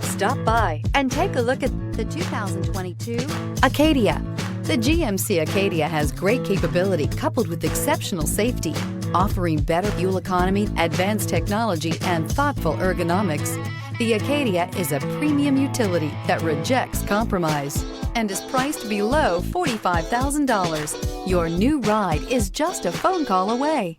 Stop by and take a look at the 2022 Acadia. The GMC Acadia has great capability coupled with exceptional safety, offering better fuel economy, advanced technology, and thoughtful ergonomics. The Acadia is a premium utility that rejects compromise and is priced below $45,000. Your new ride is just a phone call away.